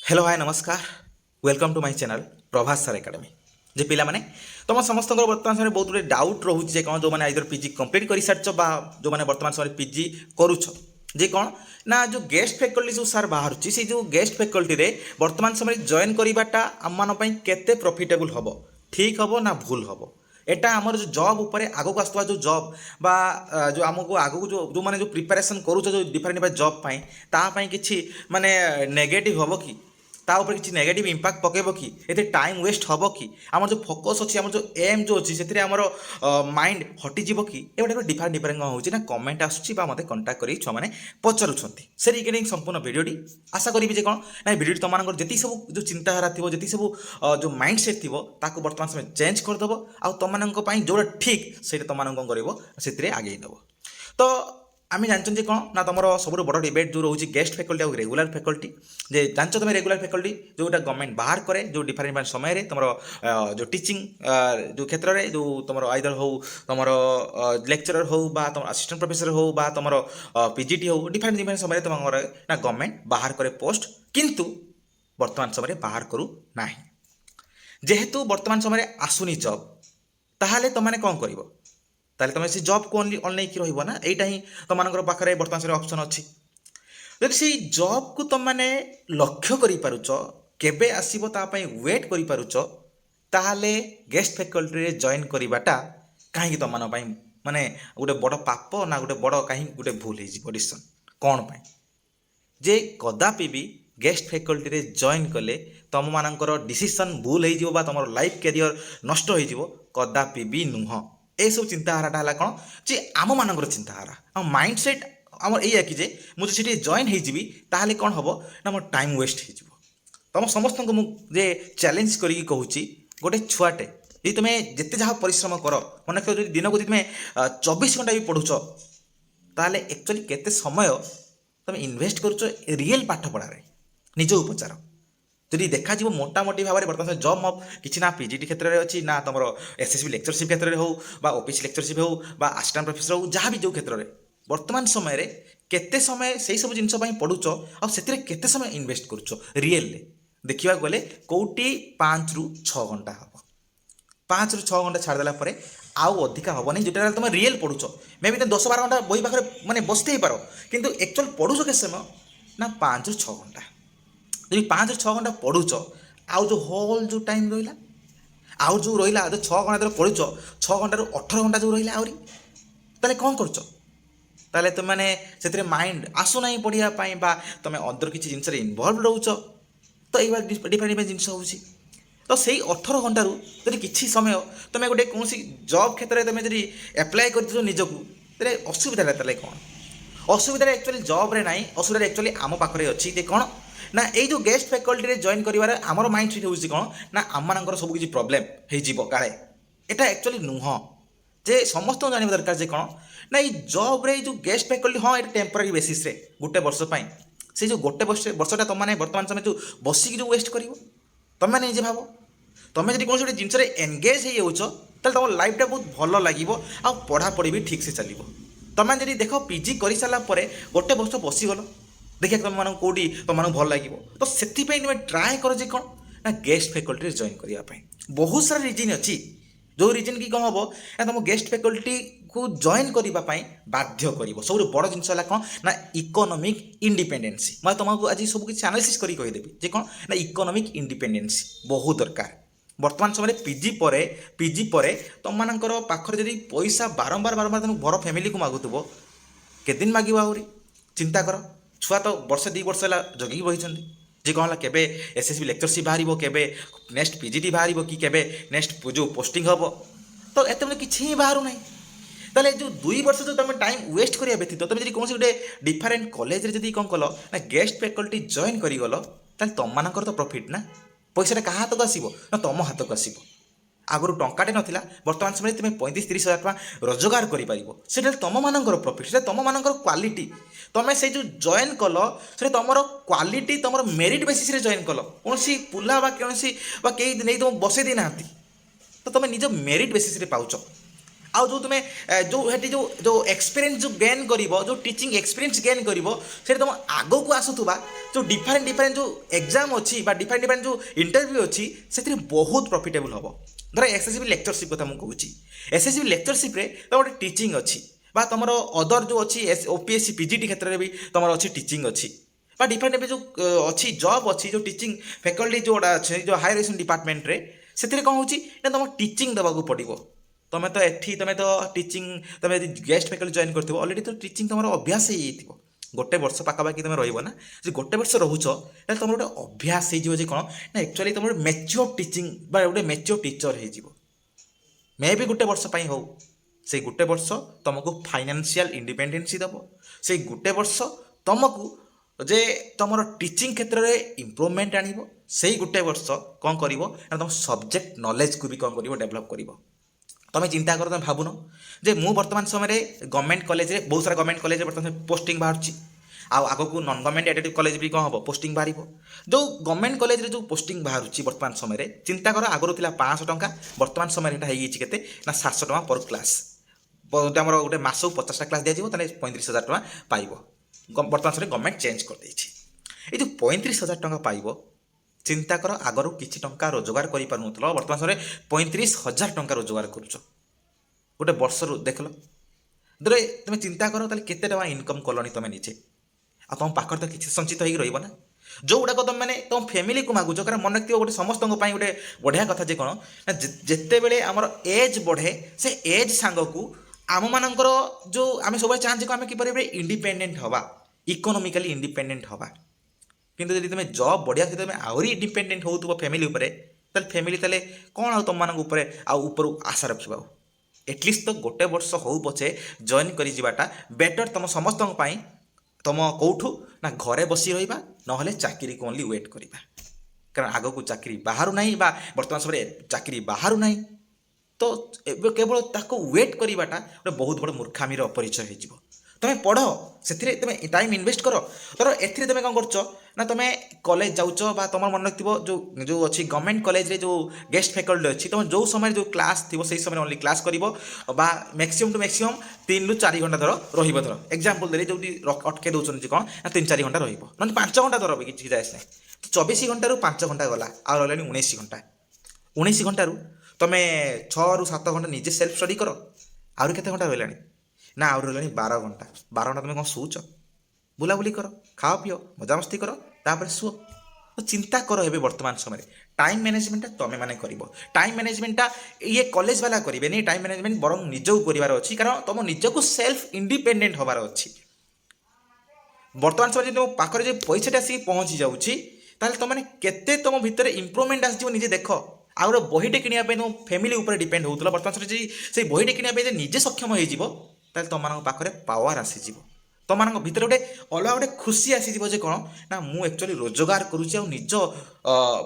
Hello hi नमस्कार welcome to my channel Prabhas sir academy जे पिला माने तुम समस्त बर्तमान समय बहुत गुड डाउट रोचे कौन जो मैंने आइदर पीजी कंप्लीट कर सारी जो मैंने बर्तमान समय पीजी करुछ जे कौन ना जो गेस्ट फैकल्टी जो सार बाहर से जो गेस्ट फैकल्टी रे बर्तमान समय जॉइन करवाटा आम मान केते प्रॉफिटेबल हम ठीक हम ना भूल हम एटा आमर जो जॉब ऊपर आगक आसुवा जो जॉब बा जो आमको आगक जो मैंने जो प्रिपेरेसन करुच जो डिफरेंट डिफरेंट जॉब पाई तापाई किछि माने नेगेटिव हम कि ता ऊपर किसी नेगेटिव इंपैक्ट पकेब कि ये टाइम वेस्ट हम कि आम जो फोकस अच्छी आम जो एम जो अच्छी से आमर माइंड हटिଯିव कि ये गोटे डिफरेंट डिफरेंट कौन होना कमेंट आसूँ मत कंटाक्ट कर छुआ मैंने पचारुंट से रिगार्डिंग संपूर्ण भिडियोटी आशा करी जे कौन ना भिडियो तुम जी सब जो चिंताधारा थी जी सब जो माइंड सेट थी बर्तमान समय चेंज करदेव आ तुम जो ठीक से तुम कौन कर आगे देव तो आम जानते कौन ना तुम सब बड़ डिबेट जो रोचे गेस्ट फैकल्टी और रेगुलर फैकल्टी जे जान तुम रेगुलर फैकल्टी जोटा गवर्नमेंट बाहर करे जो डिफरेंट डिफरेंट समय तुम जो टीचिंग जो क्षेत्र में जो तुम आइदर हो तुम लेक्चरर हो बा तुम असिस्टेंट प्रोफेसर हो बा तुम पीजीटी हो डिफरेंट डिफरेंट समय तुम ना गवर्नमेंट बाहर करे पोस्ट किंतु वर्तमान समय बाहर करू ना जेहेतु वर्तमान समय आसुनी जॉब ताहले तुमने कौन कर ताहले तुम से जॉब को अनलैक रहा यहाँ ही तुम पाखे बर्तमान समय ऑप्शन अच्छी जब से जॉब को तुम मैंने लक्ष्य करुच केबे आसीबो तापाई वेट करुच ताहले गेस्ट फैकल्टी रे जॉइन करवाटा कहीं तुम माने गोटे बड़ पाप ना गोटे बड़ कहीं गोटे भूल हो डिसीजन कौन पाई जे कदापि भी गेस्ट फैकल्टी रे जॉइन कले तुम मानकर डिसीजन भूल हो तुम लाइफ कैरियर नष्ट हो कदापि भी नुह ए सब चिंताधारा है कौन जे आम मान चिंताधारा माइंड सेट आम या कि मुझे जॉइन हो कौन हम ना मोर टाइम वेस्ट हो तुम समस्त को मुझे चैलेंज करी कहूँ गोटे छुआटे जी तुम्हें जिते जहाँ परिश्रम कर मन रख दिन को तुम्हें 24 घंटा भी पढ़ुच ताहले एक्चुअली केते समय तुम इन्वेस्ट करुच रियल पाठ पढ़ारे निज उपचार जदि देखा मोटामोटी भाव में बर्तमान जॉब मब कि ना पीजीटी क्षेत्र में अच्छी ना तुम एसएसबी लेक्चरशिप क्षेत्र में हो बा ओपीसी लेक्चरशिप हो बा असिस्टेंट प्रोफेसर हो जहाँ भी जो क्षेत्र में वर्तमान समय रे केते समय से सब जिनस पढ़ुच आ से केते समय इन्वेस्ट करुच रियल देखा गले कौटी 5 ରୁ 6 घंटा हम 5 ରୁ 6 घंटा छाड़देला आउ अधिका हम नहीं जोटा तुम रियल पढ़ुच मे भी 10-12 घंटा बही पाखे मैंने बसते ही पार किंतु एक्चुअल पढ़ुच के समय ना 5 ରୁ 6 घंटा जब 5 ରୁ 6 घंटा पढ़ुच आउ जो होल जो टाइम रहा आउ जो रहा जो 6 घंटा पढ़ुच 6 घंटा 18 घंटा जो रहा आहरी ताले कौन करुच ताले तुम मैंने से माइंड आसुना पढ़ाई बा तुम अदर किसी जिनस इनवल्व रोच तो ये डिफरेंट डिफरेंट जिन हो तो से 18 घंटारू जब किसी समय तुम गोटे कौन जॉब क्षेत्र में तुम जब एप्लाय कर निजक असुविधा कौन असुविधा एक्चुअली जॉब रे नाई असुविधा एक्चुअली आम पाखे अच्छी कौन ना ये जो गेस्ट फैकल्टी रे जॉइन कर आमर माइंड सेट होची कौन ना आम मानकर सब किसी प्रॉब्लम हो काले एटा एक्चुअली नुह जे समस्त जानवा दरकार जे कौन ना ये जॉब रे जो गेस्ट फैकल्टी हाँ ये टेम्पररी बेसीस रे गोटे वर्ष से जो गोटे वर्षटा तुम मैंने बर्तमान समय जो बसिक जो वेस्ट कर तुम मैंने निजे भाव तुम जब कौन जिनस एंगेज हो तुम लाइफटा बहुत भल लगे आ पढ़ापढ़ी भी ठीक से चलो तुम जब देख पीजी कर सारापर गोटे वर्ष बसीगल देखिए तुम मानक कौटी तुम भल लगे तो से तुम ट्राए कर कौन ना गेस्ट फैकल्टी जॉइन करने बहुत सारा रिजन अच्छी जो रिजन की कौन हम ना तुम गेस्ट फैकल्टी को जॉइन करने बाध्य कर सब बड़ जिन कौन ना इकोनॉमिक इंडिपेंडेंसी मैं तुमको आज सब किसी एनालिसिस करी कहीदेवी जे कौन ना इकोनॉमिक इंडिपेंडेंसी बहुत दरकार वर्तमान समय पीजी पर तुम मानकर पाखर जब पैसा बारंबार बारंबार तुम बड़ फैमिली को मागुव केदिन मागिब आहरी चिंता कर छुआ तो वर्ष 2 वर्ष है जगिकी बही जे कौन है केबे एसएसबी लेक्चरशिप बाहर केबे नेक्स्ट पीजीटी बाहर कि केबे नेक्स्ट जो पोस्टिंग हम तो एत किसी बाहर ना ताले जो 2 वर्ष जो तुम टाइम वेस्ट करिया व्यतीत तुम जब कौन गोटे डिफरेंट कॉलेज जब कौन कल ना गेस्ट फैकल्टी जॉइन करगल तुम मानकर तो प्रॉफिट ना पैसा क्या हाथ को आसो ना तुम हाथ को आसो आगुरी टंकाटे नाला बर्तमान समय तुम 35-30 हज़ार टका रोजगार कर तुम मानकर प्रॉफिट से तुम मानकर क्वालिटी तुम से जो जॉइन कल से तुम क्वालिटी तुम मेरिट बेसिस रे जॉइन कल कौन पुला कौन नहीं तुम बसई देना तो तुम निज मेरिट बेसिस रे पाउच आउ जो तुम जो हेटी जो एक्सपीरियंस जो गेन करिवो जो टीचिंग एक्सपीरियंस गेन करिवो से तुम आगो को आसुथुबा जो डिफरेंट डिफरेंट जो एग्जाम अच्छी डिफरेंट डिफरेंट जो इंटरव्यू अच्छी से बहुत प्रॉफिटेबल हम धर एसएससी लेक्चरशिप कथा मुझे कहूँ एसएससी लेक्चरशिप तुम गोटे टीचिंग अच्छी तुम अदर जो अच्छी ओपीएससी पीजीटी क्षेत्र में भी तुम अच्छी टीचिंग अच्छी डिफरेंट डिफरेंट जो अच्छी जॉब अच्छी जो टीचिंग फैकल्टी जोड़ा अच्छे जो हायर एजुकेशन डिपार्टमेंट रे से कौन हो तुम टीचिंग देवाक पड़ो तुम तो एठी तुम तो टीचिंग तुम गेस्ट फैकल्टी जॉइन कर ऑलरेडी तो टीचिंग तुम अभ्यास हो गोटे वर्ष पाखापाखि तुम रहा जो गोटे वर्ष रोच तुम गोटे अभ्यास हो कौन ना एक्चुअली तुम गोटे मैच्योर टीचिंग गोटे मैच्योर टीचर हो मे भी गोटे वर्ष हो से गोटे वर्ष तुमको फाइनेंशियल इंडिपेंडेंसी दब से गोटे वर्ष तुमको जे तुम टीचिंग क्षेत्र में इम्प्रूवमेंट आनिबो से गोटे वर्ष कौन कर तुम सब्जेक्ट नॉलेज को भी कौन कर डेभलप कर तुम्हें चिंता कर तुम भावुन जे मु वर्तमान समय गवर्नमेंट कॉलेज रे बहुत सारा गवर्नमेंट कॉलेज वर्तमान पोस्टिंग बाहर आग को नॉन गवर्नमेंट एडेड कॉलेज भी कौन हम पोस्टिंग बाहर जो गवर्नमेंट कॉलेज रे जो पोस्टिंग बाहर वर्तमान समय चिंता कर आगुरी 500 टंका वर्तमान समय होते ना 700 टंका पर क्लास आम गोटे मस 50टा क्लास दिजाव 35,000 टंका पाइब वर्तमान समय गवर्नमेंट चेंज कर ये जो 35,000 टंका पाइब चिंता कर आगर किसी टंका रोजगार कर वर्तमान समय 35,000 टंका रोजगार करुच गोटे वर्ष देख लो दरे तुम चिंता कर केते टका इनकम कलनी तुम निजे आ तुम पाखर तो किसी संचित हो रहा जो गुड़ाक तुम मैंने तुम फैमिली को मागुच कारण मन रखिए गोटे समस्त गोटे बढ़िया कथा जे कौन ना जिते बड़े आमर एज बढ़े से एज सांग को आम मानकर जो आम सब चाहते आम कि इंडिपेंडेंट हवा इकोनोमिकली इंडिपेंडेंट हवा किंतु यदि तुम जॉब बढ़िया थी तुम आहरी इंडिपेंडेंट हो फैमिली उपरे फैमिली तेल कौन आ तुम मानक ऊपर आशा रखा एटलिस्ट तो गोटे वर्ष हो पछे जॉइन कर बेटर तुम समस्त तुम कौठू ना घरे बसी रहा ना चाकरी को ओनली वेट करवा कारण आग को चाकरी बाहर ना वर्तमान समय चाकरी बाहर ना तो केवल ताको वेट करवाटा गोटे बहुत बड़ मूर्खामीर परिचय हो तुम्हें पढ़ से तुम टाइम इन्वेस्ट कर तर एथि तुम कौन कर तुम कॉलेज जाऊच तुम मन रखिए जो जो अच्छी गवर्नमेंट कॉलेज रे जो गेस्ट फैकल्टी अच्छी तुम जो समय जो क्लास थी से समय ओनली क्लास कर मैक्सिमम टू मैक्सिमम 3 ରୁ 4 घंटा धर रही एग्जाम्पल देरी जो अटके दौरान कौन ना 3-4 घंटा रही 5 घंटा धर भी किसी जाए तो 24 घंटा 5 घंटा गला आ रहा 19 घंटा 19 घंटा तुम 6 ରୁ 7 घंटा निजे सेल्फ स्टडी कर आहरी केते घंटा रहा ना आउट रहा 12 घंटा 12 घंटा तुम कौन शोच बुलाबुली कर खाओ पिओ मजामस्ती कर तापर शुओ तो चिंता कर हे वर्तमान समय टाइम मैनेजमेंटा तुम मैंने कर टाइम मैनेजमेंटा ये कॉलेज वाला करेंगे टाइम मैनेजमेंट बर निजक करार अच्छी कारण तुम निजक सेल्फ इंडिपेंडेंट हबार अच्छी वर्तमान समय तुम पाखे जो पैसाटा आसिक पहुँची जाऊँगी तुम केते तुम भितर इम्प्रूवमेंट आसो निजे देख आ गए बहीटे किनापी तुम फैमिली उपर डिपेंड होता वर्तमान समय से बहीटे किनापी निजे सक्षम हो तुम पाखे पावर आसीज तुम भितर गोटे अलग गोटे खुशी आसीज कौन ना मुझे एक्चुअली रोजगार करुच्ची निज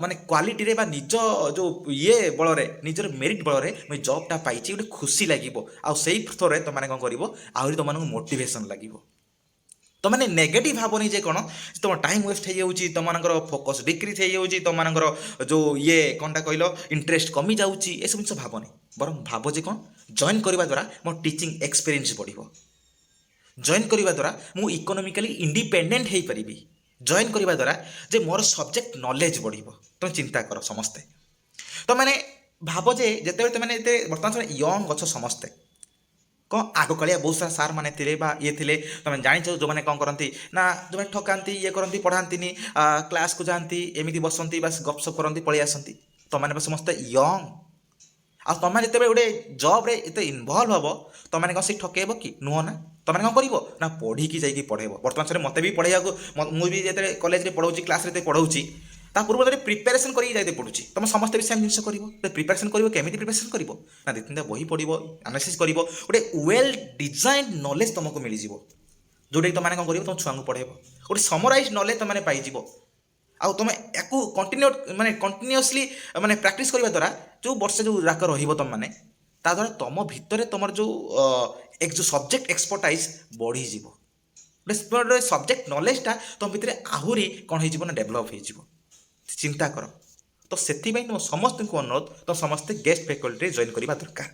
माने क्वालिटी रे निज जो ये बल निजर मेरिट बल मुझे जॉबटा पाई गोटे खुशी लगे आई थ्रो तुमने कौन कर आहरी तुम मोटिवेशन लगे तुमने नेगेटिव भावनी जे कौन तुम टाइम वेस्ट हो तुम फोकस डिक्रीज हो तुम जो ये कौनटा कहल इंटरेस्ट कमी जाऊँगी ये सब जिन भावनी बर भाव जे कौन जॉइन करने द्वारा मो टीचिंग एक्सपीरियंस बढ़ो जॉइन करने द्वारा मु इकोनोमिकली इंडिपेंडेंट हो पारि जॉइन करने द्वारा जे मोर सब्जेक्ट नॉलेज बढ़ो तुम चिंता कर समस्ते तो मैंने भाव जे जिते तुमने बर्तमान समय यंग अच्छ समस्ते कौन आग कालिया बहुत सारा सार मैंने थे ये थे तुम जाच जो मैंने कौन करती ना जो मैंने ठकाती ये करती पढ़ाती क्लास को जाती एमती बसती बस गपसप करती पलि आसती तुमने समस्ते यंग आ तुम जिते गोटे जॉब रे इते इनवल्व हम तुमने कौन से ठकेब कि नुह ना तुमने कौन कर ना पढ़ी जाकि पढ़ेब बर्तमान समय मत भी पढ़ाई मुझे जो कॉलेज में पढ़ाऊँ क्लास रे पढ़ाऊँ ता पूर्व प्रिपेरेसन कर पड़ुची तुम समस्त भी सेम जिन कर प्रिपेरेसन करमी प्रिपेरेसन कर ना 2-3टा बही पढ़ एनालिसिस कर गोटे वेल डिजाइन नॉलेज तुमको मिल जाव जोटा तुमने कौन कर तुम छुआ को पढ़ेब गोटे समराइज नॉलेज तुमने पाइज आउ तुम या कंटिन्यू माने कंटिन्यूअसली माने प्रैक्टिस करने द्वारा जो वर्ष जो राक रही तुम मैंने ता द्वारा तुम भितर तुम जो एक जो सब्जेक्ट एक्सपर्टाइज बढ़ी गोटे सब्जेक्ट नॉलेजटा तुम भितर आहरी कौन हो डेभलप हो चिंता कर तो से तुम समस्त को अनुरोध तुम समस्ते गेस्ट फैकल्टी जॉइन करवा दरकार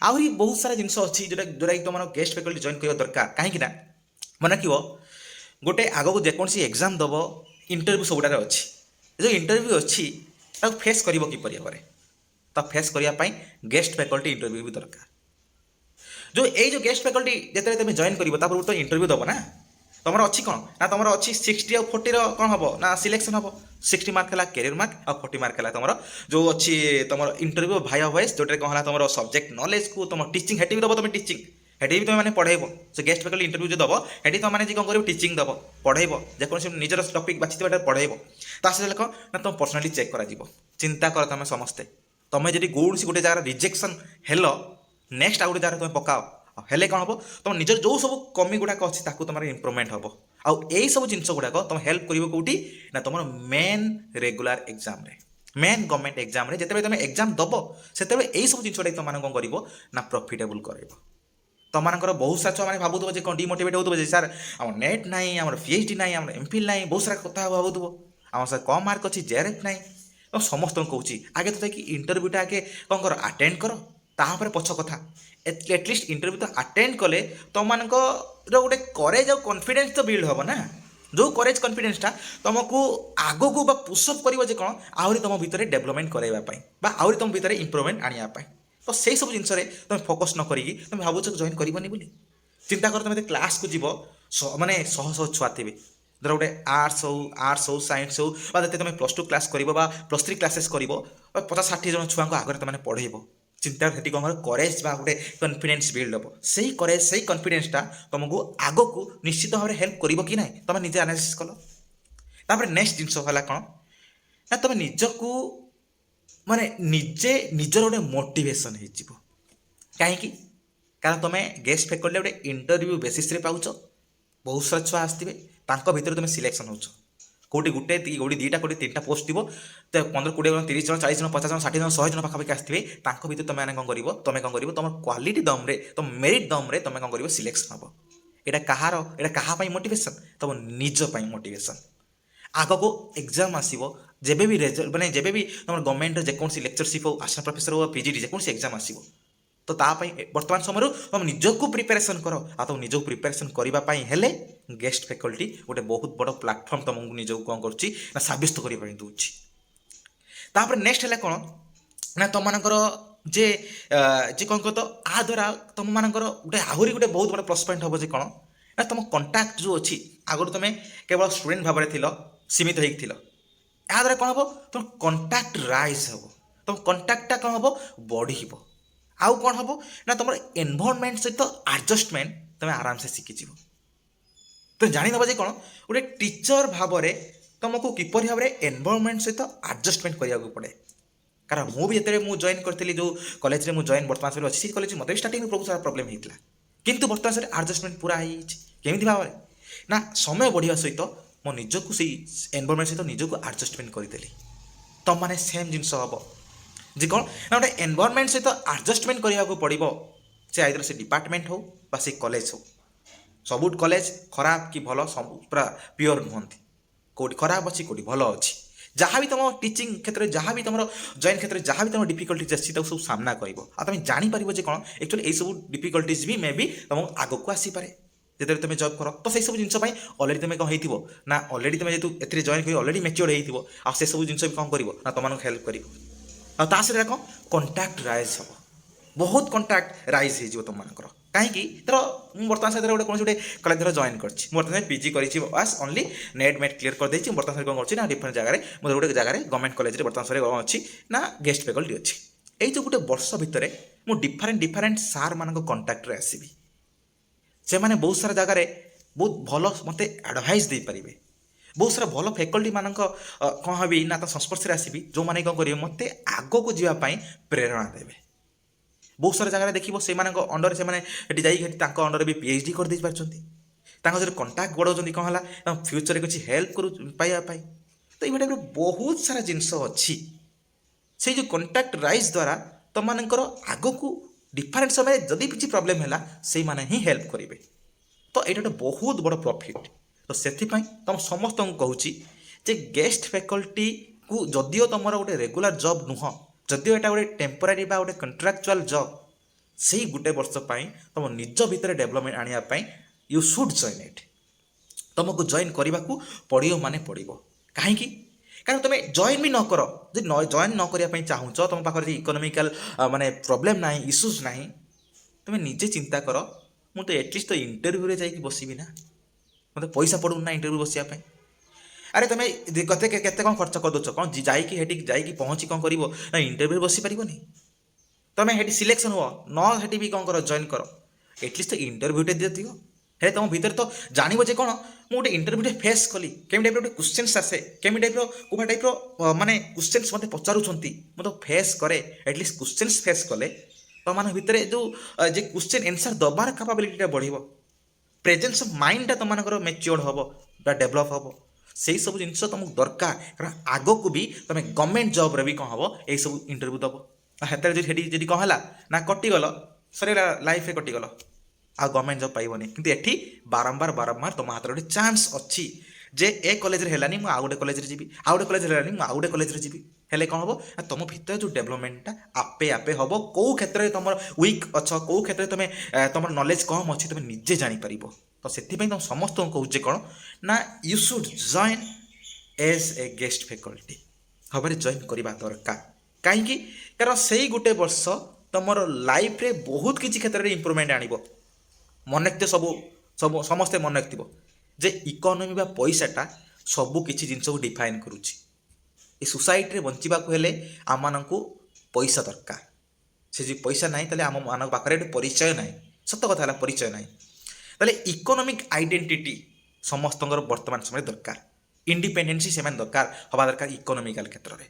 ଆହୁରି ବହୁତ ସାରା ଜିନିଷ ଅଛି ଯୋଉଟାକି ତୁମର ଗେଷ୍ଟ ଫ୍ୟାକଲ୍ଟି ଜଏନ୍ କରିବା ଦରକାର। କାହିଁକି ନା ମନେ ରଖିବ ଗୋଟେ ଆଗକୁ ଯେକୌଣସି ଏକ୍ଜାମ୍ ଦେବ, ଇଣ୍ଟରଭ୍ୟୁ ସବୁଠାରେ ଅଛି। ଯେଉଁ ଇଣ୍ଟରଭ୍ୟୁ ଅଛି ତାକୁ ଫେସ୍ କରିବ କିପରି ଭାବରେ, ତା ଫେସ୍ କରିବା ପାଇଁ ଗେଷ୍ଟ ଫ୍ୟାକଲ୍ଟି ଇଣ୍ଟରଭ୍ୟୁ ବି ଦରକାର। ଯେଉଁ ଗେଷ୍ଟ ଫ୍ୟାକଲ୍ଟି ଯେତେବେଳେ ତୁମେ ଜଏନ୍ କରିବ ତାପରେ ତ ଇଣ୍ଟରଭ୍ୟୁ ଦେବ ନା, ତୁମର ଅଛି କ'ଣ ନା ତୁମର ଅଛି 60 ଆଉ 40ର କ'ଣ ହେବ ନା ସିଲେକ୍ସନ୍ ହେବ। 60 ମାର୍କ ହେଲା କ୍ୟାରିୟର ମାର୍କ ଆଉ 40 ମାର୍କ ହେଲା ତୁମର ଯେଉଁ ଅଛି ତୁମର ଇଣ୍ଟରଭ୍ୟୁ ଭାଇଆ ଭଏସ୍, ଯେଉଁଟାରେ କ'ଣ ହେଲା ତୁମର ସବଜେକ୍ଟ ନଲେଜକୁ ତୁମ ଟିଚିଂ ହେଠି ବି ଦେବ, ତୁମେ ଟିଚିଂ ହେଠି ବି ତୁମେ ମାନେ ପଢ଼େଇବ। ସେ ଗେଷ୍ଟ ଫ୍ୟାକଲ୍ଟି ଇଣ୍ଟରଭ୍ୟୁ ଯେଉଁ ଦେବ ହେଠି ତୁମେ ମାନେ କ'ଣ କରିବ, ଟିଚିଂ ଦେବ, ପଢ଼େଇବ, ଯେକୌଣସି ନିଜର ଟପିକ୍ ବାଛିଥିବ ଏଟା ପଢ଼େଇବ। ତା ସହିତ କ'ଣ ନା ତୁମ ପର୍ସନାଲିଟି ଚେକ୍ କରାଯିବ। ଚିନ୍ତା କର ତୁମେ ସମସ୍ତେ, ତୁମେ ଯଦି କୌଣସି ଗୋଟେ ଜାଗାରେ ରିଜେକ୍ସନ୍ ହେଲ, ନେକ୍ସଟ ଆଉ ଗୋଟେ ଜାଗାରେ ତୁମେ ପକାଅ, ହେଲେ କ'ଣ ହେବ, ତୁମ ନିଜର ଯେଉଁ ସବୁ କମି ଗୁଡ଼ାକ ଅଛି ତାକୁ ତୁମର ଇମ୍ପ୍ରୁଭମେଣ୍ଟ ହେବ। ଆଉ ଏଇ ସବୁ ଜିନିଷ ଗୁଡ଼ାକ ତୁମେ ହେଲ୍ପ କରିବ କେଉଁଠି ନା ତୁମର ମେନ୍ ରେଗୁଲାର ଏକ୍ଜାମ୍ରେ, ମେନ୍ ଗଭର୍ଣ୍ଣମେଣ୍ଟ ଏକ୍ଜାମ୍ରେ ଯେତେବେଳେ ତୁମେ ଏକ୍ଜାମ୍ ଦେବ ସେତେବେଳେ ଏଇ ସବୁ ଜିନିଷଟା ତୁମମାନେ କ'ଣ କରିବ ନା ପ୍ରଫିଟେବୁଲ୍ କରିବ। ତୁମମାନଙ୍କର ବହୁତ ସାରା ଛୁଆମାନେ ଭାବୁଥିବ ଯେ କ'ଣ ଡିମୋଟିଭେଟ୍ ହେଉଥିବ ଯେ ସାର୍ ଆମର ନେଟ୍ ନାହିଁ, ଆମର PhD ନାହିଁ, ଆମର MPhil ନାହିଁ, ବହୁତ ସାରା କଥା ଭାବୁଥିବ, ଆମର ସାର୍ କମ୍ ମାର୍କ ଅଛି, JRF ନାହିଁ। ତ ସମସ୍ତଙ୍କୁ କହୁଛି ଆଗେ ତ ଯାଇକି ଇଣ୍ଟରଭ୍ୟୁଟା ଆଗେ କ'ଣ କର, ଆଟେଣ୍ଡ କର, ତାପରେ ପଛ କଥା। ଏଟଲିଷ୍ଟ ଇଣ୍ଟରଭ୍ୟୁ ତ ଆଟେଣ୍ଡ କଲେ ତୁମମାନଙ୍କର ଗୋଟେ କରେଜ୍ ଆଉ କନଫିଡେନ୍ସ ତ ବିଲ୍ଡ ହେବ ନା। ଯେଉଁ କରେଜ୍ କନଫିଡେନ୍ସଟା ତୁମକୁ ଆଗକୁ ବା ପୁଷଅପ୍ କରିବ ଯେ କ'ଣ ଆହୁରି ତୁମ ଭିତରେ ଡେଭଲପମେଣ୍ଟ କରାଇବା ପାଇଁ ବା ଆହୁରି ତୁମ ଭିତରେ ଇମ୍ପ୍ରୁଭମେଣ୍ଟ ଆଣିବା ପାଇଁ। ତ ସେଇ ସବୁ ଜିନିଷରେ ତୁମେ ଫୋକସ୍ ନ କରିକି ତୁମେ ଭାବୁଛ ଜଏନ୍ କରିବନି ବୋଲି। ଚିନ୍ତା କର ତୁମେ କ୍ଲାସ୍କୁ ଯିବ, ମାନେ ଶହ ଶହ ଛୁଆ ଥିବେ, ଧର ଗୋଟେ ଆର୍ଟ୍ସ ହଉ ସାଇନ୍ସ ହଉ ବା ଯଦି ତୁମେ +2 କ୍ଲାସ୍ କରିବ ବା +3 କ୍ଲାସେସ୍ କରିବ, 50-60 ଜଣ ଛୁଆଙ୍କ ଆଗରେ ତୁମେ ପଢ଼େଇବ। ଚିନ୍ତା ସେଠି କ'ଣ କରେଜ୍ ବା ଗୋଟେ କନଫିଡେନ୍ସ ବିଲ୍ଡ ହେବ। ସେଇ କରେଜ୍ ସେଇ କନଫିଡେନ୍ସଟା ତୁମକୁ ଆଗକୁ ନିଶ୍ଚିତ ଭାବରେ ହେଲ୍ପ କରିବ କି ନାହିଁ ତୁମେ ନିଜେ ଆନାଲିସିସ୍ କଲ। ତାପରେ ନେକ୍ସଟ ଜିନିଷ ହେଲା କ'ଣ ନା ତୁମେ ନିଜକୁ ମାନେ ନିଜେ ନିଜର ଗୋଟେ ମୋଟିଭେସନ୍ ହେଇଯିବ। କାହିଁକି? କାରଣ ତୁମେ ଗେଷ୍ଟ ଫ୍ୟାକଲ୍ଟି ଗୋଟେ ଇଣ୍ଟରଭ୍ୟୁ ବେସିସ୍ରେ ପାଉଛ, ବହୁତ ସାରା ଛୁଆ ଆସିଥିବେ, ତାଙ୍କ ଭିତରେ ତୁମେ ସିଲେକ୍ସନ୍ ହେଉଛ। କେଉଁଠି ଗୋଟେ କେଉଁଠି ଦୁଇଟା କେଉଁଠି 3ଟା ପୋଷ୍ଟ ଥିବ, ତ 15-20 ଜଣ 30 ଜଣ 40 ଜଣ 50 ଜଣ 60 ଜଣ 100 ଜଣ ପାଖାପାଖି ଆସିଥିବେ। ତାଙ୍କ ଭିତରେ ତୁମେ କ'ଣ କରିବ, ତୁମ କ୍ୱାଲିଟି ଦମ୍ରେ, ତୁମ ମେରିଟ୍ ଦମ୍ରେ ତୁମେ କ'ଣ କରିବ, ସିଲେକ୍ସନ୍ ହେବ। ଏଇଟା କାହା ପାଇଁ ମୋଟିଭେସନ୍? ତୁମ ନିଜ ପାଇଁ ମୋଟିଭେସନ୍। ଆଗକୁ ଏକ୍ଜାମ୍ ଆସିବ, ଯେବେ ବି ଯେବେ ବି ତୁମର ଗଭର୍ଣ୍ଣମେଣ୍ଟର ଯେକୌଣସି ଲେକ୍ଚରସିପ୍ ହଉ, ଆସିଷ୍ଟାଣ୍ଟ ପ୍ରଫେସର ହଉ, PGD ଯେକୌଣସି ଏକ୍ଜାମ୍ ଆସିବ, ତ ତା ପାଇଁ ବର୍ତ୍ତମାନ ସମୟରୁ ତୁମେ ନିଜକୁ ପ୍ରିପାରେସନ୍ କର। ଆଉ ତୁମ ନିଜକୁ ପ୍ରିପାରେସନ୍ କରିବା ପାଇଁ ହେଲେ ଗେଷ୍ଟ ଫ୍ୟାକଲ୍ଟି ଗୋଟେ ବହୁତ ବଡ଼ ପ୍ଲାଟଫର୍ମ ତୁମକୁ ନିଜକୁ କ'ଣ କରୁଛି ନା ସାବ୍ୟସ୍ତ କରିବା ପାଇଁ ଦେଉଛି। ତାପରେ ନେକ୍ସଟ ହେଲା କ'ଣ ନା ତୁମମାନଙ୍କର ଯେ କ'ଣ କହ ତ ଆ ଦ୍ୱାରା ତୁମମାନଙ୍କର ଗୋଟେ ଆହୁରି ଗୋଟେ ବହୁତ ବଡ଼ ପ୍ଲସ୍ ପଏଣ୍ଟ ହେବ ଯେ କ'ଣ ନା ତୁମ କଣ୍ଟାକ୍ଟ ଯେଉଁ ଅଛି, ଆଗରୁ ତୁମେ କେବଳ ଷ୍ଟୁଡେଣ୍ଟ ଭାବରେ ଥିଲ, ସୀମିତ ହେଇକି ଥିଲ। ଏହା ଦ୍ୱାରା କ'ଣ ହେବ, ତୁମ କଣ୍ଟାକ୍ଟ ରାଇଜ୍ ହେବ, ତୁମ କଣ୍ଟାକ୍ଟଟା କ'ଣ ହେବ, ବଢ଼ିବ। ଆଉ କ'ଣ ହେବ ନା ତୁମର ଏନଭାରନମେଣ୍ଟ ସହିତ ଆଡ଼ଜଷ୍ଟମେଣ୍ଟ ତୁମେ ଆରାମସେ ଶିଖିଯିବ। ତୁମେ ଜାଣିନେବ ଯେ କ'ଣ ଗୋଟେ ଟିଚର ଭାବରେ ତୁମକୁ କିପରି ଭାବରେ ଏନଭାରନମେଣ୍ଟ ସହିତ ଆଡ଼ଜଷ୍ଟମେଣ୍ଟ କରିବାକୁ ପଡ଼େ। କାରଣ ମୁଁ ବି ଯେତେବେଳେ ମୁଁ ଜଏନ୍ କରିଥିଲି, ଯେଉଁ କଲେଜରେ ମୁଁ ଜଏନ୍ ବର୍ତ୍ତମାନ ସମୟରେ ଅଛି, ସେଇ କଲେଜରେ ମୋତେ ବି ଷ୍ଟାର୍ଟିଂରେ ବହୁତ ସାରା ପ୍ରୋବ୍ଲେମ୍ ହେଇଥିଲା, କିନ୍ତୁ ବର୍ତ୍ତମାନ ସମୟରେ ଆଡ଼ଜଷ୍ଟମେଣ୍ଟ ପୁରା ହେଇଯାଇଛି। କେମିତି ଭାବରେ ନା ସମୟ ବଢ଼ିବା ସହିତ ମୋ ନିଜକୁ ସେଇ ଏନଭାରନମେଣ୍ଟ ସହିତ ନିଜକୁ ଆଡ଼ଜଷ୍ଟମେଣ୍ଟ କରିଦେଲି। ତୁମମାନେ ସେମ୍ ଜିନିଷ ହେବ ଯେ କ'ଣ ନା ଗୋଟେ ଏନଭାରନମେଣ୍ଟ ସହିତ ଆଡ଼ଜଷ୍ଟମେଣ୍ଟ କରିବାକୁ ପଡ଼ିବ। ସେ ଆଇଦର ସେ ଡିପାର୍ଟମେଣ୍ଟ ହେଉ ବା ସେ କଲେଜ ହେଉ। ସବୁ କଲେଜ ଖରାପ କି ଭଲ ସବୁ ପୁରା ପିଓର ନୁହନ୍ତି, କେଉଁଠି ଖରାପ ଅଛି କେଉଁଠି ଭଲ ଅଛି। ଯାହା ବି ତୁମ ଟିଚିଂ କ୍ଷେତ୍ରରେ, ଯାହା ବି ତୁମର ଜଏନ୍ କ୍ଷେତ୍ରରେ ଯାହା ବି ତୁମ ଡିଫିକଲ୍ଟିଜ୍ ଆସିଛି ତାକୁ ସବୁ ସାମ୍ନା କରିବ। ଆଉ ତୁମେ ଜାଣିପାରିବ ଯେ କ'ଣ ଆକ୍ଚୁଆଲି ଏଇସବୁ ଡିଫିକଲ୍ଟିଜ୍ ବି ମେ ବି ତୁମକୁ ଆଗକୁ ଆସିପାରେ ଯେତେବେଳେ ତୁମେ ଜବ୍ କର। ତ ସେହିସବୁ ଜିନିଷ ପାଇଁ ଅଲରେଡ଼ି ତୁମେ କ'ଣ ହେଇଥିବ ନା ଅଲରେଡ଼ି ତୁମେ ଯେହେତୁ ଏଥିରେ ଜଏନ୍ କରି ଅଲରେଡ଼ି ମ୍ୟାଚିଓର୍ଡ ହେଇଥିବ, ଆଉ ସେସବୁ ଜିନିଷ ବି କ'ଣ କରିବ ନା ତୁମମାନଙ୍କୁ ହେଲ୍ପ କରିବ। ଆଉ ତା ସହିତ କ'ଣ କଣ୍ଟାକ୍ଟ ରାଇଜ୍ ହେବ, ବହୁତ କଣ୍ଟାକ୍ଟ ରାଇଜ୍ ହେଇଯିବ ତୁମମାନଙ୍କର। କାହିଁକି ଧର ମୁଁ ବର୍ତ୍ତମାନ ସାଥିରେ କୌଣସି ଗୋଟେ କଲେଜ ଧର ଜଏନ୍ କରିଛି, ମୁଁ ବର୍ତ୍ତମାନ PG କରିଛି, ବାସ୍ ଅନଲି ନେଟ୍ କ୍ଲିୟର କରିଦେଇଛି। ମୁଁ ବର୍ତ୍ତମାନ କ'ଣ କରୁଛି ନା ଡିଫରେଣ୍ଟ ଜାଗାରେ ମୁଁ ଗୋଟେ ଜାଗାରେ ଗଭର୍ଣ୍ଣମେଣ୍ଟ କଲେଜରେ ବର୍ତ୍ତମାନ ସମୟରେ କ'ଣ ଅଛି ନା ଗେଷ୍ଟ ଫ୍ୟାକଲ୍ଟି ଅଛି। ଏଇ ଯେଉଁ ଗୋଟେ ବର୍ଷ ଭିତରେ ମୁଁ ଡିଫରେଣ୍ଟ ସାର୍ମାନଙ୍କ କଣ୍ଟାକ୍ଟରେ ଆସିବି। ସେମାନେ ବହୁତ ସାରା ଜାଗାରେ ବହୁତ ଭଲ ମୋତେ ଆଡ଼ଭାଇସ୍ ଦେଇପାରିବେ। ବହୁତ ସାରା ଭଲ ଫ୍ୟାକଲ୍ଟି ମାନଙ୍କ କ'ଣ ହେବି ନା ତା ସଂସ୍ପର୍ଶରେ ଆସିବି, ଯେଉଁମାନେ କ'ଣ କରିବେ ମୋତେ ଆଗକୁ ଯିବା ପାଇଁ ପ୍ରେରଣା ଦେବେ। ବହୁତ ସାରା ଜାଗାରେ ଦେଖିବ ସେମାନଙ୍କ ଅଣ୍ଡରରେ ସେମାନେ ଏଠି ଯାଇକି ତାଙ୍କ ଅଣ୍ଡରରେ ବି PhD କରିଦେଇ ପାରୁଛନ୍ତି, ତାଙ୍କ ସହିତ କଣ୍ଟାକ୍ଟ ବଢ଼ାଉଛନ୍ତି। କ'ଣ ହେଲା ତାଙ୍କ ଫ୍ୟୁଚରରେ କିଛି ହେଲ୍ପ ପାଇବା ପାଇଁ। ତ ଏଇ ଟାଇପ୍ର ବହୁତ ସାରା ଜିନିଷ ଅଛି। ସେଇ ଯେଉଁ କଣ୍ଟାକ୍ଟ ରାଇଜ୍ ଦ୍ୱାରା ତୁମମାନଙ୍କର ଆଗକୁ ଡିଫରେଣ୍ଟ ସମୟରେ ଯଦି କିଛି ପ୍ରୋବ୍ଲେମ୍ ହେଲା ସେଇମାନେ ହିଁ ହେଲ୍ପ କରିବେ। ତ ଏଇଟା ଗୋଟେ ବହୁତ ବଡ଼ ପ୍ରଫିଟ୍। ତ ସେଥିପାଇଁ ତୁମ ସମସ୍ତଙ୍କୁ କହୁଛି ଯେ ଗେଷ୍ଟ ଫ୍ୟାକଲ୍ଟିକୁ ଯଦିଓ ତୁମର ଗୋଟେ ରେଗୁଲାର ଜବ୍ ନୁହଁ, ଯଦିଓ ଏଇଟା ଗୋଟେ ଟେମ୍ପୋରାରୀ ବା ଗୋଟେ କଣ୍ଟ୍ରାକ୍ଚୁଆଲ୍ ଜବ୍, ସେଇ ଗୋଟେ ବର୍ଷ ପାଇଁ ତୁମ ନିଜ ଭିତରେ ଡେଭଲପମେଣ୍ଟ ଆଣିବା ପାଇଁ ୟୁ ସୁଡ୍ ଜଏନ୍ ଇଟ୍। ତୁମକୁ ଜଏନ୍ କରିବାକୁ ପଡ଼ିବ ମାନେ ପଡ଼ିବ। କାହିଁକି? କାରଣ ତୁମେ ଜଏନ୍ ବି ନ କର, ଯଦି ଜଏନ୍ ନ କରିବା ପାଇଁ ଚାହୁଁଛ, ତୁମ ପାଖରେ ଯଦି ଇକୋନୋମିକାଲ ମାନେ ପ୍ରୋବ୍ଲେମ୍ ନାହିଁ, ଇସ୍ୟୁଜ୍ ନାହିଁ, ତୁମେ ନିଜେ ଚିନ୍ତା କର, ମୁଁ ତ ଏଟଲିଷ୍ଟ ତ ଇଣ୍ଟରଭ୍ୟୁରେ ଯାଇକି ବସିବି ନା, ମୋତେ ପଇସା ପଡ଼ୁନି ନା ଇଣ୍ଟରଭ୍ୟୁ ବସିବା ପାଇଁ। ଆରେ ତୁମେ କେତେ କେତେ କ'ଣ ଖର୍ଚ୍ଚ କରିଦେଉଛ, କ'ଣ ଯାଇକି ସେଠି ଯାଇକି ପହଞ୍ଚି କ'ଣ କରିବ ନା ଇଣ୍ଟରଭ୍ୟୁରେ ବସିପାରିବନି। ତୁମେ ସେଠି ସିଲେକ୍ସନ୍ ହୁଅ, ସେଠି ବି କ'ଣ କର, ଜଏନ୍ କର, ଏଟଲିଷ୍ଟ ତ ଇଣ୍ଟରଭ୍ୟୁଟେ ଦିଅ। ହେଲେ ତୁମ ଭିତରେ ତ ଜାଣିବ ଯେ କ'ଣ ମୁଁ ଗୋଟେ ଇଣ୍ଟରଭ୍ୟୁଟେ ଫେସ୍ କଲି, କେମିତି ଟାଇପ୍ର ଗୋଟେ କ୍ୱେଶ୍ଚନ୍ସ ଆସେ, କେମିତି ଟାଇପ୍ର କେଉଁ ଟାଇପ୍ର ମାନେ କ୍ୱେଶ୍ଚନ୍ସ ମୋତେ ପଚାରୁଛନ୍ତି, ମୁଁ ତ ଫେସ୍ କରେ। ଏଟଲିଷ୍ଟ କ୍ୱେଶ୍ଚନ୍ସ ଫେସ୍ କଲେ ତୁମମାନଙ୍କ ଭିତରେ ଯେଉଁ ଯେ କ୍ୱେଶ୍ଚନ୍ ଆନ୍ସର୍ ଦେବାର କାପାବିଲିଟିଟା ବଢ଼ିବ, ପ୍ରେଜେନ୍ସ ଅଫ୍ ମାଇଣ୍ଡଟା ତୁମମାନଙ୍କର ମ୍ୟାଚିଓର୍ଡ ହେବ ବା ଡେଭଲପ୍ ହେବ। ସେଇ ସବୁ ଜିନିଷ ତୁମକୁ ଦରକାର, କାରଣ ଆଗକୁ ବି ତୁମେ ଗଭର୍ଣ୍ଣମେଣ୍ଟ ଜବ୍ରେ ବି କ'ଣ ହେବ, ଏଇସବୁ ଇଣ୍ଟରଭ୍ୟୁ ଦେବ। ସେତେବେଳେ ଯଦି କ'ଣ ହେଲା ନା କଟିଗଲ, ସରିଗଲା, ଲାଇଫ୍ରେ କଟିଗଲ, ଆଉ ଗଭର୍ଣ୍ଣମେଣ୍ଟ ଜବ୍ ପାଇବନି। କିନ୍ତୁ ଏଠି ବାରମ୍ବାର ତୁମ ହାତରେ ଗୋଟେ ଚାନ୍ସ ଅଛି ଯେ ଏ କଲେଜରେ ହେଲାନି, ମୁଁ ଆଉ ଗୋଟେ କଲେଜରେ ଯିବି, ଆଉ ଗୋଟେ କଲେଜରେ ହେଲାନି, ମୁଁ ଆଉ ଗୋଟେ କଲେଜରେ ଯିବି। ହେଲେ କ'ଣ ହେବ ନା ତୁମ ଭିତରେ ଯେଉଁ ଡେଭଲପମେଣ୍ଟଟା ଆପେ ଆପେ ହେବ। କେଉଁ କ୍ଷେତ୍ରରେ ତୁମର ୱିକ୍ ଅଛ, କେଉଁ କ୍ଷେତ୍ରରେ ତୁମର ନଲେଜ କମ୍ ଅଛି, ତୁମେ ନିଜେ ଜାଣିପାରିବ। ତ ସେଥିପାଇଁ ତୁମ ସମସ୍ତଙ୍କୁ କହୁଛେ କ'ଣ ନା you should join as a guest faculty ଭାବରେ ଜଏନ୍ କରିବା ଦରକାର। କାହିଁକି? କାରଣ ସେଇ ଗୋଟେ ବର୍ଷ ତୁମର ଲାଇଫ୍ରେ ବହୁତ କିଛି କ୍ଷେତ୍ରରେ ଇମ୍ପ୍ରୁଭମେଣ୍ଟ ଆଣିବ। ମନେ ରଖିଥିବ, ସମସ୍ତେ ମନେ ରଖିଥିବ ଯେ ଇକୋନୋମି ବା ପଇସାଟା ସବୁ କିଛି ଜିନିଷକୁ ଡିଫାଇନ୍ କରୁଛି। ଏ ସୋସାଇଟିରେ ବଞ୍ଚିବାକୁ ହେଲେ ଆମମାନଙ୍କୁ ପଇସା ଦରକାର। ସେ ଯଦି ପଇସା ନାହିଁ ତାହେଲେ ଆମମାନଙ୍କ ପାଖରେ ଗୋଟେ ପରିଚୟ ନାହିଁ। ସତ କଥା ହେଲା, ପରିଚୟ ନାହିଁ। ତାହେଲେ ଇକୋନୋମିକ୍ ଆଇଡେଣ୍ଟିଟି ସମସ୍ତଙ୍କର ବର୍ତ୍ତମାନ ସମୟରେ ଦରକାର। ଇଣ୍ଡିପେଣ୍ଡେନ୍ସି ସେମାନେ ହେବା ଦରକାର ଇକୋନୋମିକାଲ କ୍ଷେତ୍ରରେ।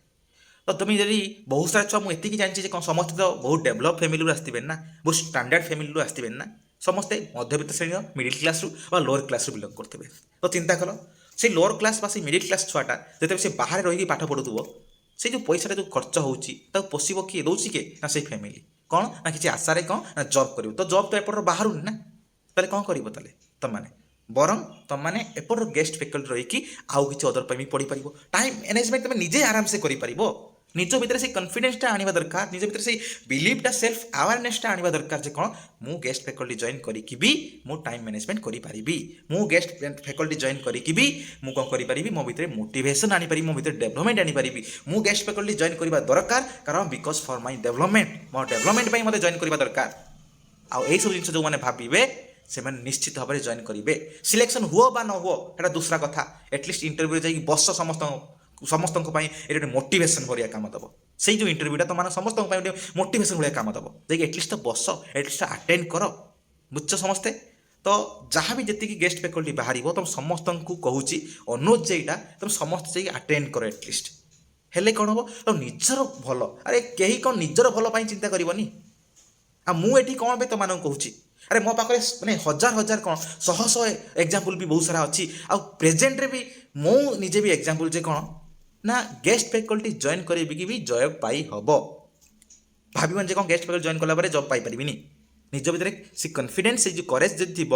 ତ ତୁମେ ଯଦି ବହୁତ ସାରା ଛୁଆ, ମୁଁ ଏତିକି ଜାଣିଛି ଯେ କ'ଣ ସମସ୍ତେ ତ ବହୁତ ଡେଭଲପ୍ ଫ୍ୟାମିଲିରୁ ଆସିଥିବେ ନା, ବହୁତ ଷ୍ଟାଣ୍ଡାର୍ଡ଼ ଫ୍ୟାମିଲିରୁ ଆସିଥିବେ ନା, ସମସ୍ତେ ମଧ୍ୟବିତ୍ତ ଶ୍ରେଣୀର ମିଡ଼ିଲ୍ କ୍ଲାସ୍ରୁ ବା ଲୋଅର୍ କ୍ଲାସ୍ରୁ ବିଲଙ୍ଗ କରୁଥିବେ। ତ ଚିନ୍ତା କର, ସେଇ ଲୋଅର୍ କ୍ଲାସ୍ ବା ସେଇ ମିଡ଼ିଲ୍ କ୍ଲାସ୍ ଛୁଆଟା ଯେତେବେଳେ ସେ ବାହାରେ ରହିକି ପାଠ ପଢ଼ୁଥିବ, ସେଇ ଯେଉଁ ପଇସାଟା ଯେଉଁ ଖର୍ଚ୍ଚ ହେଉଛି ତାକୁ ପୋଷିବ କିଏ, ଦେଉଛି କିଏ? ନା ସେଇ ଫ୍ୟାମିଲି। କ'ଣ ନା କିଛି ଆଶାରେ କ'ଣ ନା ଜବ୍ କରିବ। ତ ଜବ୍ ତ ଏପଟର ବାହାରୁନି ନା, ତାହେଲେ କ'ଣ କରିବ ତାହେଲେ ତୁମମାନେ? ବରଂ ତୁମମାନେ ଏପଟର ଗେଷ୍ଟ ଫ୍ୟାକଲ୍ଟି ରହିକି ଆଉ କିଛି ଅଦର ପାଇଁ ବି ପଢ଼ିପାରିବ। ଟାଇମ୍ ମ୍ୟାନେଜମେଣ୍ଟ ତୁମେ ନିଜେ ଆରାମସେ କରିପାରିବ। ନିଜ ଭିତରେ ସେଇ କନଫିଡେନ୍ସଟା ଆଣିବା ଦରକାର, ନିଜ ଭିତରେ ସେଇ ବିଲିଭ୍ଟା, ସେଲ୍ଫ ଆୱାରନେସ୍ଟା ଆଣିବା ଦରକାର ଯେ କ'ଣ ମୁଁ ଗେଷ୍ଟ ଫ୍ୟାକଲ୍ଟି ଜଏନ୍ କରିକି ବି ମୁଁ ଟାଇମ୍ ମ୍ୟାନେଜମେଣ୍ଟ କରିପାରିବି। ମୁଁ ଗେଷ୍ଟ ଫ୍ୟାକଲ୍ଟି ଜଏନ୍ କରିକି ବି ମୁଁ କ'ଣ କରିପାରିବି, ମୋ ଭିତରେ ମୋଟିଭେସନ୍ ଆଣିପାରିବି, ମୋ ଭିତରେ ଡେଭଲପମେଣ୍ଟ ଆଣିପାରିବି। ମୁଁ ଗେଷ୍ଟ ଫ୍ୟାକଲ୍ଟି ଜଏନ୍ କରିବା ଦରକାର କାରଣ ବିକଜ୍ ଫର୍ ମାଇ ଡେଭଲପମେଣ୍ଟ, ମୋ ଡେଭଲପମେଣ୍ଟ ପାଇଁ ମୋତେ ଜଏନ୍ କରିବା ଦରକାର। ଆଉ ଏଇସବୁ ଜିନିଷ ଯେଉଁମାନେ ଭାବିବେ ସେମାନେ ନିଶ୍ଚିତ ଭାବରେ ଜଏନ୍ କରିବେ। ସିଲେକ୍ସନ୍ ହୁଅ ବା ନ ହୁଅ ସେଇଟା ଦୁସରା କଥା, ଆଟଲିଷ୍ଟ ଇଣ୍ଟରଭ୍ୟୁରେ ଯାଇକି ବସ, ସମସ୍ତଙ୍କ ପାଇଁ ଏଇଟା ଗୋଟେ ମୋଟିଭେସନ୍ ଭଳିଆ କାମ ଦେବ। ସେଇ ଯେଉଁ ଇଣ୍ଟରଭ୍ୟୁଟା ତୁମମାନେ ସମସ୍ତଙ୍କ ପାଇଁ ଗୋଟେ ମୋଟିଭେସନ୍ ଭଳିଆ କାମ ଦେବ। ଯାଇକି ଆଟଲିଷ୍ଟ ବସ, ଆଟଲିଷ୍ଟ ଆଟେଣ୍ଡ କର। ବୁଝଛ ସମସ୍ତେ? ତ ଯାହା ବି ଯେତିକି ଗେଷ୍ଟ ଫ୍ୟାକଲ୍ଟି ବାହାରିବ, ତୁମ ସମସ୍ତଙ୍କୁ କହୁଛି, ଅନୁରୋଧ ଯେ ଏଇଟା ତୁମେ ସମସ୍ତେ ଯାଇକି ଆଟେଣ୍ଡ କର ଆଟଲିଷ୍ଟ। ହେଲେ କ'ଣ ହେବ, ଆଉ ନିଜର ଭଲ, ଆରେ କେହି କ'ଣ ନିଜର ଭଲ ପାଇଁ ଚିନ୍ତା କରିବନି। ଆଉ ମୁଁ ଏଠି କ'ଣ ପାଇଁ ତୁମମାନଙ୍କୁ କହୁଛି, ଆରେ ମୋ ପାଖରେ ମାନେ ହଜାର କ'ଣ ଶହ ଏକ୍ଜାମ୍ପଲ୍ ବି ବହୁତ ସାରା ଅଛି। ଆଉ ପ୍ରେଜେଣ୍ଟରେ ବି ମୁଁ ନିଜେ ବି ଏକ୍ଜାମ୍ପଲ୍ ଯେ କ'ଣ ନା ଗେଷ୍ଟ ଫ୍ୟାକଲ୍ଟି ଜଏନ୍ କରିକି ବି ଜବ୍ ପାଇ ହେବ। ଭାବିବନି ଯେ କ'ଣ ଗେଷ୍ଟ ଫ୍ୟାକଲ୍ଟି ଜଏନ୍ କଲା ପରେ ଜବ୍ ପାଇପାରିବିନି। ନିଜ ଭିତରେ ସେ କନଫିଡେନ୍ସ, ସେ ଯେଉଁ କରେଜ୍ ଯଦି ଥିବ,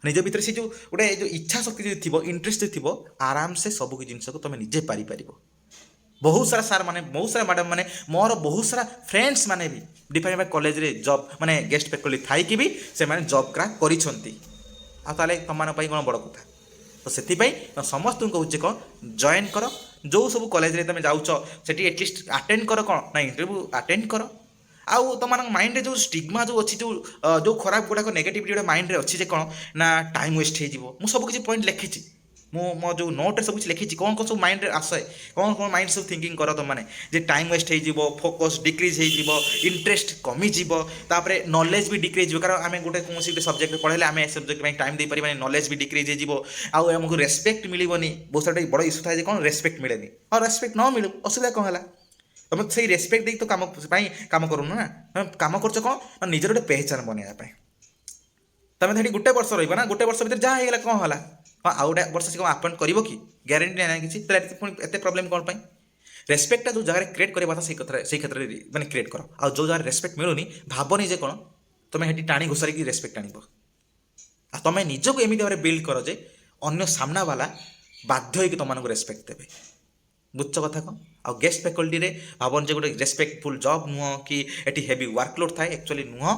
ନିଜ ଭିତରେ ସେ ଯେଉଁ ଗୋଟେ ଯେଉଁ ଇଚ୍ଛା ଶକ୍ତି ଯଦି ଥିବ, ଇଣ୍ଟରେଷ୍ଟ ଯଦି ଥିବ, ଆରାମସେ ସବୁ ଜିନିଷକୁ ତୁମେ ନିଜେ ପାରିପାରିବ। ବହୁତ ସାରା ସାର୍ ମାନେ, ବହୁତ ସାରା ମ୍ୟାଡ଼ାମ୍ ମାନେ, ମୋର ବହୁତ ସାରା ଫ୍ରେଣ୍ଡସ୍ ମାନେ ବି ଡିଫରେଣ୍ଟ କଲେଜରେ ଜବ୍ ମାନେ ଗେଷ୍ଟ ଫ୍ୟାକଲ୍ଟି ଥାଇକି ବି ସେମାନେ ଜବ୍ କ୍ରାକ୍ କରିଛନ୍ତି। ଆଉ ତାହେଲେ ତୁମମାନଙ୍କ ପାଇଁ କ'ଣ ବଡ଼ କଥା? ତ ସେଥିପାଇଁ ସମସ୍ତଙ୍କୁ କହୁଛି କ'ଣ ଜଏନ୍ କର। ଯେଉଁ ସବୁ କଲେଜରେ ତୁମେ ଯାଉଛ ସେଠି ଆଟଲିଷ୍ଟ ଆଟେଣ୍ଡ କର, କ'ଣ ନା ଇଣ୍ଟରଭ୍ୟୁ ଆଟେଣ୍ଡ କର। ଆଉ ତୁମମାନଙ୍କ ମାଇଣ୍ଡରେ ଯେଉଁ ଷ୍ଟିଗ୍ମା ଯେଉଁ ଅଛି, ଯେଉଁ ଖରାପ ଗୁଡ଼ାକ ନେଗେଟିଭିଟି ଗୁଡ଼ା ମାଇଣ୍ଡରେ ଅଛି ଯେ କ'ଣ ନା ଟାଇମ୍ ୱେଷ୍ଟ ହେଇଯିବ। ମୁଁ ସବୁ କିଛି ପଏଣ୍ଟ ଲେଖିଛି, ମୁଁ ମୋ ଯେଉଁ ନୋଟ୍ରେ ସବୁ କିଛି ଲେଖିଛି, କ'ଣ ସବୁ ମାଇଣ୍ଡରେ ଆସେ, କ'ଣ ମାଇଣ୍ଡ ସବୁ ଥିଙ୍କିଂ କର ତୁମମାନେ ଯେ ଟାଇମ୍ ୱେଷ୍ଟ ହେଇଯିବ, ଫୋକସ୍ ଡିକ୍ରିଜ୍ ହେଇଯିବ, ଇଣ୍ଟରେଷ୍ଟ କମିଯିବ, ତାପରେ ନଲେଜ୍ ବି ଡିକ୍ରିଜ୍ ହେଇଯିବ। କାରଣ ଆମେ କୌଣସି ଗୋଟେ ସବଜେକ୍ଟ ପଢ଼େଇଲେ ଆମେ ଏ ସବଜେକ୍ଟ ପାଇଁ ଟାଇମ୍ ଦେଇପାରିବାନି, ନଲେଜ୍ ବି ଡିକ୍ରିଜ୍ ହେଇଯିବ। ଆଉ ଆମକୁ ରେସ୍ପେକ୍ଟ ମିଳିବନି। ବହୁତ ସାରା ବଡ଼ ଇସ୍ୟୁ ଥାଏ ଯେ କ'ଣ ରେସ୍ପେକ୍ଟ ମିଳେନି। ଆଉ ରେସ୍ପେକ୍ଟ ନ ମିଳୁ, ଅସୁବିଧା କ'ଣ ହେଲା? ତୁମେ ସେଇ ରେସ୍ପେକ୍ଟ ଦେଇକି ତ କାମ ପାଇଁ କାମ କରୁନ ନା, ତୁମେ କାମ କରୁଛ କ'ଣ ନା ନିଜର ଗୋଟେ ପେହଚାନ ବନେଇବା ପାଇଁ। ତୁମେ ସେଠି ଗୋଟେ ବର୍ଷ ରହିବ ନା, ଗୋଟେ ବର୍ଷ ଭିତରେ ଯାହା ହେଇଗଲା କ'ଣ ହେଲା, ହଁ ଆଉ ଗୋଟେ ବର୍ଷ ସେ କ'ଣ ଆପଏଣ୍ଟ କରିବ କି? ଗ୍ୟାରେଣ୍ଟି ନାହିଁ କିଛି। ତାହେଲେ ପୁଣି ଏତେ ପ୍ରୋବ୍ଲେମ୍ କ'ଣ ପାଇଁ? ରେସ୍ପେକ୍ଟଟା ଯେଉଁ ଜାଗାରେ କ୍ରିଏଟ୍ କରିବା କଥା ସେଇ କ୍ଷେତ୍ରରେ ମାନେ କ୍ରିଏଟ୍ କର। ଆଉ ଯେଉଁ ଜାଗାରେ ରେସ୍ପେକ୍ଟ ମିଳୁନି ଭାବନି ଯେ କ'ଣ ତୁମେ ସେଠି ଟାଣି ଘୋଷାରିକି ରେସ୍ପେକ୍ଟ ଆଣିବ। ଆଉ ତୁମେ ନିଜକୁ ଏମିତି ଭାବରେ ବିଲ୍ଡ କର ଯେ ଅନ୍ୟ ସାମ୍ନାବାଲା ବାଧ୍ୟ ହୋଇକି ତୁମମାନଙ୍କୁ ରେସ୍ପେକ୍ଟ ଦେବେ। ବୁଝଛ କଥା କ'ଣ? ଆଉ ଗେଷ୍ଟ ଫ୍ୟାକଲ୍ଟିରେ ଭାବନି ଯେ ଗୋଟେ ରେସ୍ପେକ୍ଟଫୁଲ୍ ଜବ୍ ନୁହଁ କି ଏଠି ହେଭି ୱାର୍କଲୋଡ୍ ଥାଏ, ଆକ୍ଚୁଆଲି ନୁହଁ।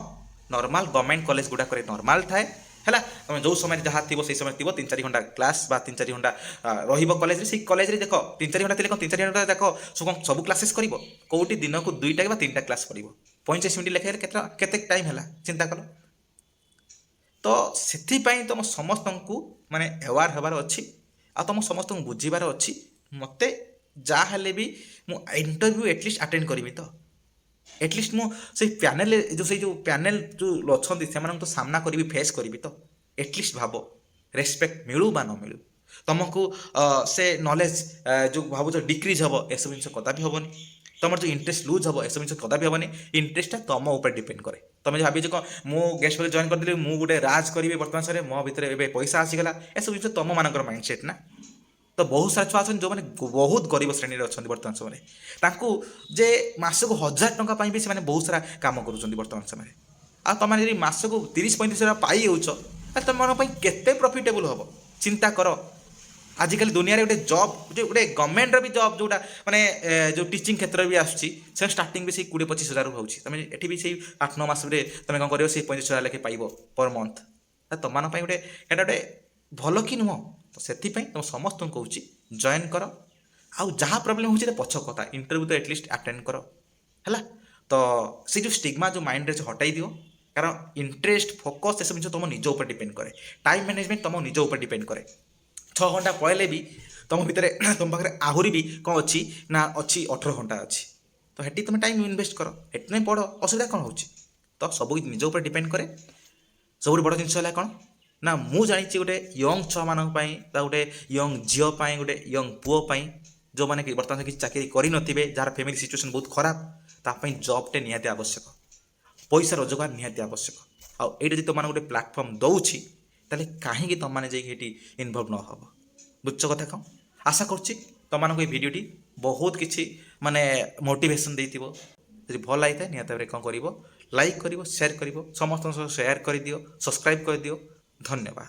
नॉर्मल गवर्नमेंट कॉलेज गुड़ा करे नॉर्मल थाए है तुम जो समय जहाँ थी से समय थी 3-4 घंटा क्लास बा 3-4 घंटा रॉलेज से कॉलेज देख 3-4 घंटा थी 3-4 घंटा देख सब क्लासेस कर कौटी दिन को 2टा बा 3टा क्लास कर 45 मिनट लेखे केते टाइम है चिंता कल तो से तुम समस्त को माने अवेयर हबार अच्छी आ तुम समस्त को बुझीबार अच्छी मते जहाँ भी मु इंटरव्यू एटलिस्ट अटेंड करी तो एटलिस्ट मुझे पैनेल जो पैनेल जो अच्छा से तो सामना करी फेस करी तो एटलिस्ट भाव रेस्पेक्ट मिलू बा न मिलू तुमको से नॉलेज जो भाव डिक्रीज हम एसब जिन कदा भी हेनी तुम जो इंटरेस्ट लुज हम एसब जिन कदा भी हेनी इंटरेस्टा तुम उपर डिपेंड करे तुम भावी कौन मु गेस्ट फैक्ट्री जॉइन करदेली मु गोटे राज करी बर्तमान समय मो भितर पैसा आसीगला एसब जिन तुम मान माइंडसेट ना तो बहुत सारा छुआ जो मैंने बहुत गरीब श्रेणी अच्छा बर्तमान समय जे मासक 1000 टंका भी से बहुत सारा काम कर बर्तमान समय आ तुम यदि मासक 30-35 हजार पाई तुम मन केते प्रॉफिटेबल हम चिंता कर आजिकल दुनिया गोटे जॉब जो गोटे गवर्नमेंट भी जॉब जोटा माने जो टीचिंग क्षेत्र भी आसूँ से स्टार्टिंग भी से 20-25 हजार होती तुम ये भी से 8-9 मास तुम कौन कर 35 हजार लेखे पाइब पर मंथ तुम गोटे गोटे भल कि नुह तो से तुम समस्त कहूँ जॉइन कर आउ जहाँ प्रोब्लेम हो पछ कथा इंटरव्यू तो एटलिस्ट अटेंड कर है तो से जो स्टिग्मा जो माइंड रे हटाई दियो कारण इंटरेस्ट फोकस ये सब जिन तुम निज ऊपर डिपेंड करे टाइम मैनेजमेंट तुम निज ऊपर डिपेंड करे 6 घंटा पढ़ले भी तुम भितर तुम पाखे आहरी भी कौन अच्छी ना अच्छी 18 घंटा अच्छी तो हेटी तुम टाइम इनवेस्ट कर हेटी नहीं पढ़ असुविधा कौन हो तो सब निज ऊपर डिपेंड करे सब बड़ जिन कौन ना मु जानी गोटे यंग छुआ मान गोटे यंग झीपाई गोटे यंग पुओपाई जो मैंने बर्तमान किसी चाकरी करे जार फैमिली सिचुएशन बहुत खराब तापाई जॉबटे निहाती आवश्यक पैसा रोजगार निहाती आवश्यक आउ ये तुम गोटे प्लाटफर्म दौची ताले कहीं तुम मैंने जाइए इनवल्व न हो बुझ कथा कौन आशा कर भिडियोटी बहुत किसी माने मोटिवेशन देइथिबो यदि भल आई निहाती भाव कौन कर लाइक कर शेयर कर समस्त शेयर कर दियो सब्सक्राइब कर दियो धन्यवाद।